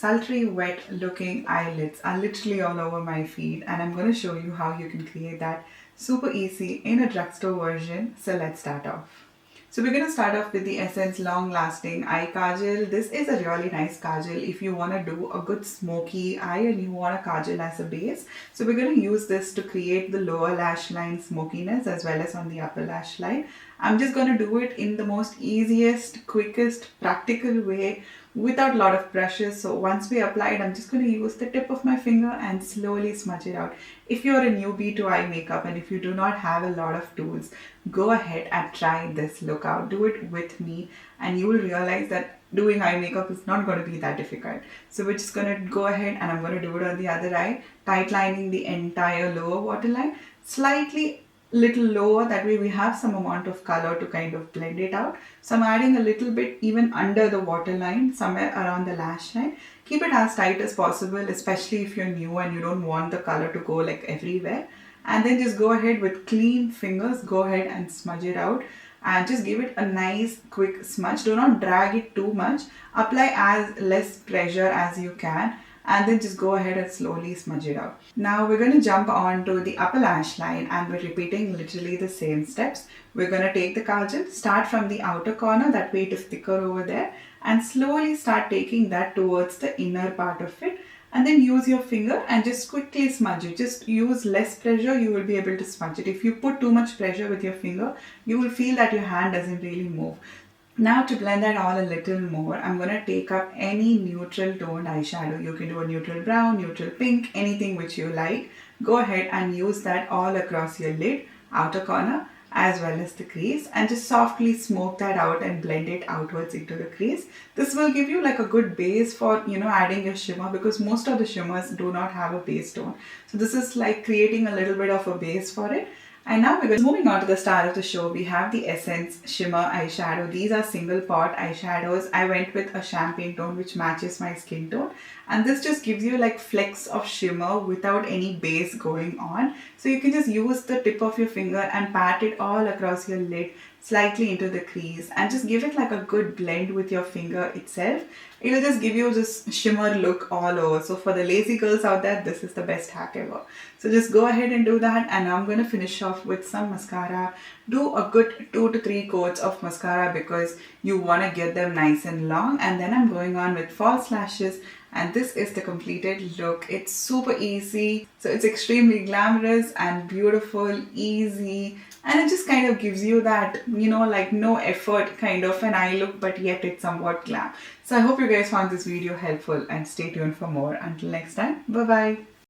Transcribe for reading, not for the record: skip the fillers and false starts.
sultry, wet looking eyelids are literally all over my feed, and I'm going to show you how you can create that super easy in a drugstore version. So let's start off. So we're going to start off with the Essence Long Lasting Eye Kajal. This is a really nice kajal if you want to do a good smoky eye and you want a kajal as a base. So we're going to use this to create the lower lash line smokiness as well as on the upper lash line. I'm just going to do it in the most easiest, quickest, practical way without a lot of brushes. So once we apply it, I'm just going to use the tip of my finger and slowly smudge it out. If you're a newbie to eye makeup and if you do not have a lot of tools, go ahead and try this look out. Do it with me and you will realize that doing eye makeup is not going to be that difficult. So we're just going to go ahead and I'm going to do it on the other eye, tight lining the entire lower waterline, slightly little lower, that way we have some amount of color to kind of blend it out. So I'm adding a little bit even under the waterline, somewhere around the lash line. Keep it as tight as possible, especially if you're new and you don't want the color to go like everywhere. And then just go ahead with clean fingers, go ahead and smudge it out and just give it a nice quick smudge. Do not drag it too much. Apply as less pressure as you can and then just go ahead and slowly smudge it out. Now we're going to jump on to the upper lash line and we're repeating literally the same steps. We're going to take the kajal, start from the outer corner, that way it is thicker over there, and slowly start taking that towards the inner part of it, and then use your finger and just quickly smudge it. Just use less pressure, you will be able to smudge it. If you put too much pressure with your finger, you will feel that your hand doesn't really move. Now to blend that all a little more, I'm going to take up any neutral toned eyeshadow. You can do a neutral brown, neutral pink, anything which you like. Go ahead and use that all across your lid, outer corner, as well as the crease, and just softly smoke that out and blend it outwards into the crease. This will give you like a good base for, adding your shimmer, because most of the shimmers do not have a base tone. So this is like creating a little bit of a base for it. And now we're moving on to the star of the show. We have the Essence Shimmer Eyeshadow. These are single pot eyeshadows. I went with a champagne tone which matches my skin tone. And this just gives you like flecks of shimmer without any base going on. So you can just use the tip of your finger and pat it all across your lid, slightly into the crease, and just give it like a good blend with your finger itself. It will just give you this shimmer look all over. So for the lazy girls out there, this is the best hack ever. So just go ahead and do that, and now I'm going to finish off with some mascara. Do a good 2 to 3 coats of mascara because you want to get them nice and long. And then I'm going on with false lashes, and this is the completed look. It's super easy. So it's extremely glamorous and beautiful, easy, and it just kind of gives you that, like no effort kind of an eye look, but yet it's somewhat glam. So I hope you guys found this video helpful and stay tuned for more. Until next time, bye bye.